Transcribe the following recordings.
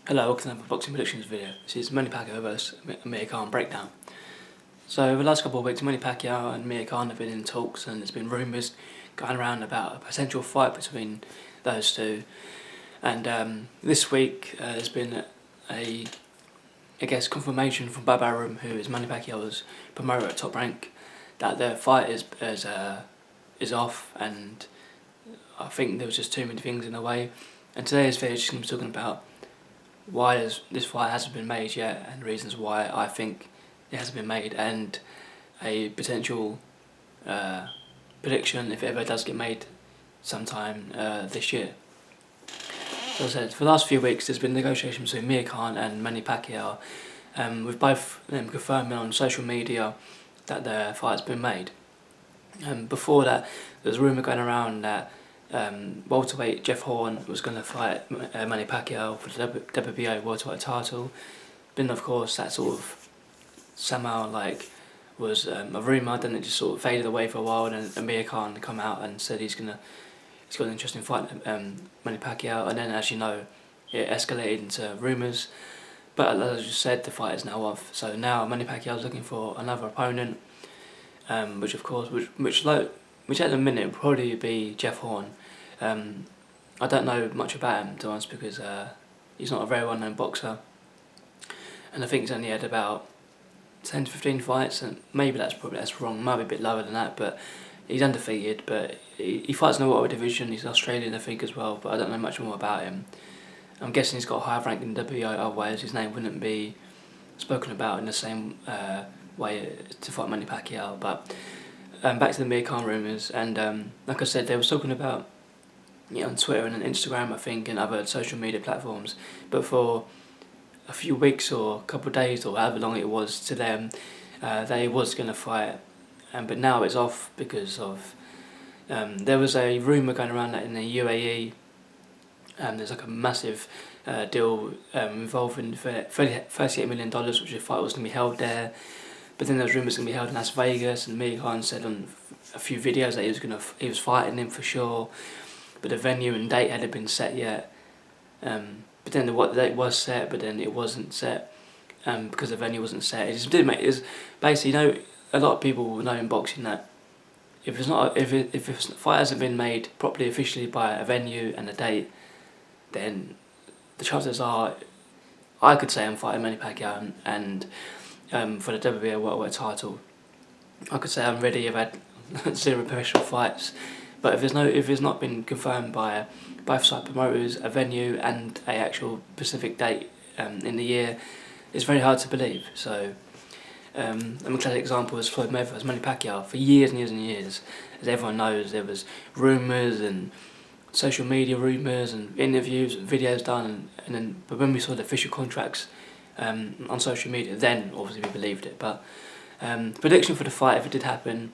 Hello, welcome to another boxing predictions video. This is Manny Pacquiao vs Amir Khan breakdown. So over the last couple of weeks, Manny Pacquiao and Amir Khan have been in talks, and there's been rumours going around about a potential fight between those two. And this week there's been a confirmation from Bob Arum, who is Manny Pacquiao's promoter at Top Rank, that their fight is off, and I think there was just too many things in the way. And today's video is just going to be talking about why this fight hasn't been made yet, and reasons why I think it hasn't been made, and a potential prediction if it ever does get made sometime this year. So as I said, for the last few weeks there's been negotiations between Amir Khan and Manny Pacquiao, with both them confirming on social media that their fight's been made. Before that, there was a rumour going around that welterweight Jeff Horn was going to fight Manny Pacquiao for the WBO welterweight title. Then of course that sort of somehow was a rumour, then it just sort of faded away for a while, and then Amir Khan come out and said he's got an interesting fight Manny Pacquiao, and then, as you know, it escalated into rumours. But as I just said, the fight is now off. So now Manny Pacquiao is looking for another opponent, which at the minute will probably be Jeff Horn. I don't know much about him, to be honest, because he's not a very well-known boxer, and I think he's only had about 10 to 15 fights, and maybe that's wrong, might be a bit lower than that, but he's undefeated. But he fights in the welterweight division. He's Australian, I think, as well, but I don't know much more about him. I'm guessing he's got a higher rank in the WBO, otherwise his name wouldn't be spoken about in the same way to fight Manny Pacquiao. But back to the Amir Khan rumours, and like I said, they were talking about on Twitter and on Instagram, I think, and other social media platforms, but for a few weeks or a couple of days or however long it was to them, they was going to fight, but now it's off because of there was a rumour going around that in the UAE there's like a massive deal involving $38 million, which the fight was going to be held there. But then there was rumours going to be held in Las Vegas, and Amir Khan said on a few videos that he was fighting him for sure, but the venue and date hadn't been set yet. But then the date was set, but then it wasn't set because the venue wasn't set. It just did make it. Basically, a lot of people know in boxing that if the fight hasn't been made properly officially by a venue and a date, then the chances are, I could say I'm fighting Manny Pacquiao and for the WBO welterweight title. I could say I'm ready. I've had 0 professional fights, but if it's not been confirmed by both side promoters, a venue and a actual specific date in the year, it's very hard to believe. So a classic example is Floyd Mayweather, Manny Pacquiao. For years and years and years, as everyone knows, there was rumours and social media rumours and interviews and videos done, but when we saw the official contracts on social media, then obviously we believed it. But prediction for the fight, if it did happen,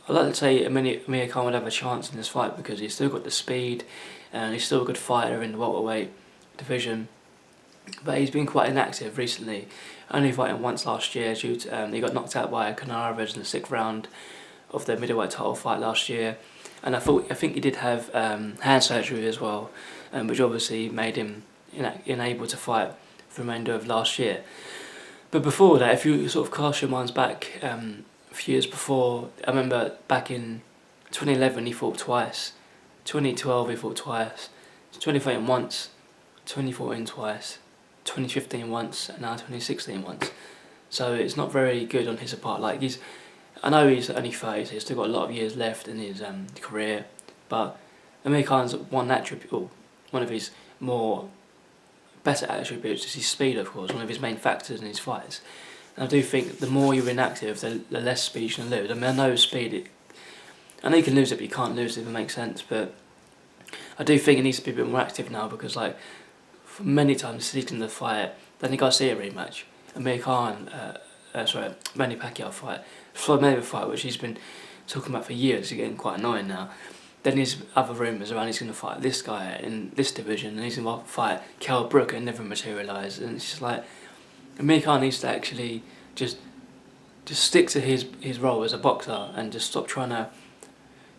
I'd like to say Amir Khan would have a chance in this fight because he's still got the speed and he's still a good fighter in the welterweight division. But he's been quite inactive recently, only fighting once last year due to he got knocked out by Canarez in the 6th round of the middleweight title fight last year, and I think he did have hand surgery as well, which obviously made him unable to fight for the remainder of last year. But before that, if you sort of cast your minds back a few years before, I remember back in 2011 he fought twice, 2012 he fought twice, 2013 once, 2014 twice, 2015 once, and now 2016 once. So it's not very good on his part. I know he's only 30, so he's still got a lot of years left in his career, but Amir Khan's one of his more better attributes is his speed, of course, one of his main factors in his fights. And I do think the more you're inactive, the less speed you can lose. I mean, I know speed, I know you can lose it, but you can't lose it, if it makes sense. But I do think it needs to be a bit more active now, because for many times this season the fight, then you got to see a rematch. Amir Khan, Manny Pacquiao fight, Floyd Mayweather fight, which he's been talking about for years, is getting quite annoying now. Then there's other rumours around he's going to fight this guy in this division, and he's going to fight Kell Brook, and never materialised. And it's just like, Amir Khan needs to actually just stick to his role as a boxer and just stop trying to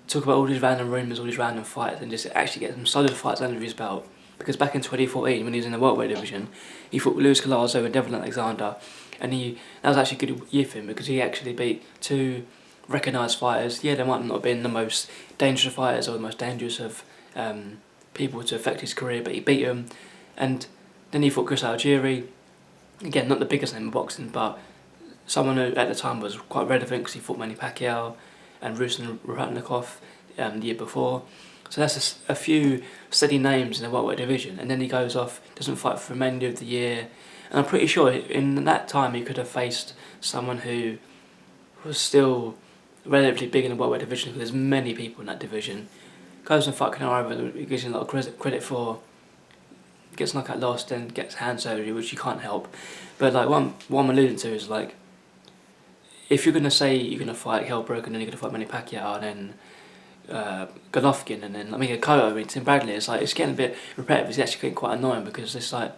talk about all these random rumours, all these random fights, and just actually get some solid fights under his belt because back in 2014 when he was in the welterweight division, he fought Luis Galazzo and Devon Alexander, and that was actually a good year for him because he actually beat two recognised fighters. Yeah, they might not have been the most dangerous fighters or the most dangerous of people to affect his career, but he beat them. And then he fought Chris Algieri, again not the biggest name in boxing, but someone who at the time was quite relevant because he fought Manny Pacquiao and Ruslan Ratnikov the year before. So that's a few steady names in the welterweight division, and then he goes off, doesn't fight for the remainder of the year, and I'm pretty sure in that time he could have faced someone who was still relatively big in the welterweight division because there's many people in that division. Goes and fights Canelo, he gives him a lot of credit for. Gets knocked out last, then gets hand surgery, which you can't help. But like what I'm alluding to is like, if you're gonna say you're gonna fight Hellbrook and then you're gonna fight Manny Pacquiao and then Golovkin and then Cotto and Tim Bradley, it's like it's getting a bit repetitive. It's actually getting quite annoying because it's like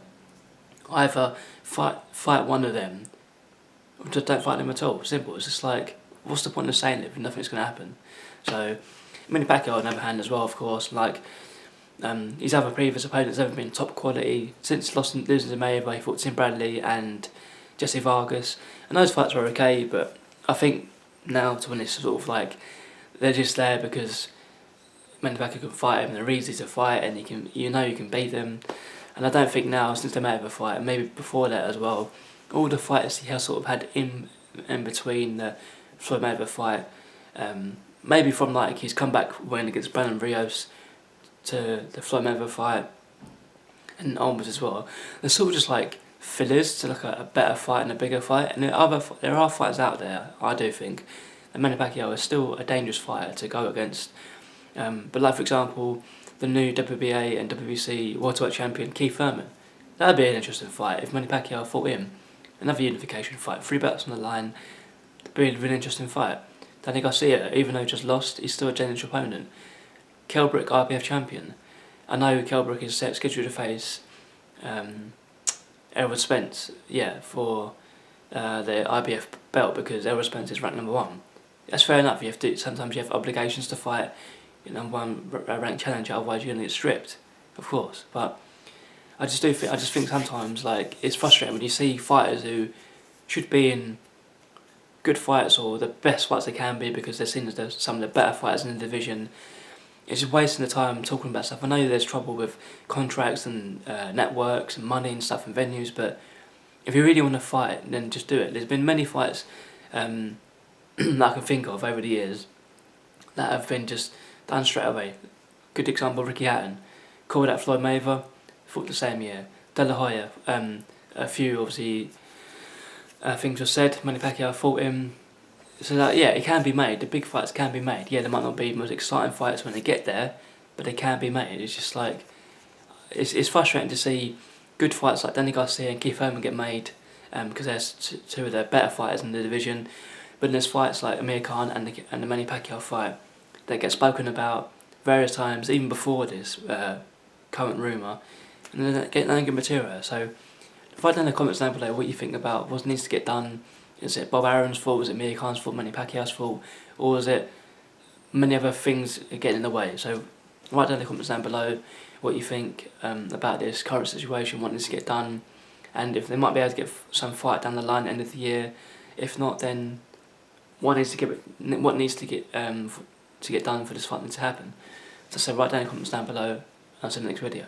either fight one of them or just don't fight them at all. Simple. It's just like, what's the point of saying it if nothing's gonna happen? So Manny Pacquiao on the other hand as well, of course, like. His other previous opponents haven't been top quality. Since losing to Mayweather, he fought Tim Bradley and Jesse Vargas, and those fights were okay. But I think now, to when it's sort of like they're just there because Manny Pacquiao can fight him, they're easy to fight, and you can beat them. And I don't think now, since the Mayweather fight, and maybe before that as well, all the fights he has sort of had in between the Floyd Mayweather fight, maybe from like his comeback when against Brandon Rios to the Floyd Mayweather fight and onwards as well, they're sort of just like fillers to like a better fight and a bigger fight. And there are fighters out there, I do think, that Manny Pacquiao is still a dangerous fighter to go against. But like for example, the new WBA and WBC welterweight champion Keith Thurman, that'd be an interesting fight if Manny Pacquiao fought him. Another unification fight, 3 belts on the line, be a really interesting fight. Danny Garcia, even though he just lost, he's still a dangerous opponent. Kell Brook, IBF champion. I know Kell Brook is scheduled to face Errol Spence, for the IBF belt because Errol Spence is ranked number 1. That's fair enough. Sometimes you have obligations to fight your number 1 ranked challenger, otherwise you're gonna get stripped, of course. But I just think sometimes like it's frustrating when you see fighters who should be in good fights or the best fights they can be because they're seen as some of the better fighters in the division. It's just wasting the time talking about stuff. I know there's trouble with contracts and networks and money and stuff and venues, but if you really want to fight, then just do it. There's been many fights that I can think of over the years that have been just done straight away. Good example, Ricky Hatton. Called out Floyd Mayweather, fought the same year. De La Hoya, a few obviously things were said. Manny Pacquiao fought him. So that, it can be made. The big fights can be made. Yeah, they might not be the most exciting fights when they get there, but they can be made. It's just like it's frustrating to see good fights like Danny Garcia and Keith Thurman get made because they're two of the better fighters in the division. But there's fights like Amir Khan and the Manny Pacquiao fight that get spoken about various times, even before this current rumour, and then they don't get material. So write down in the comments down below what you think about what needs to get done. Is it Bob Aaron's fault? Was it Amir Khan's fault? Manny Pacquiao's fault? Or is it many other things getting in the way? So write down in the comments down below what you think about this current situation, what needs to get done, and if they might be able to get some fight down the line at the end of the year. If not, then what needs to get done for this fight to happen. So write down in the comments down below, and I'll see you in the next video.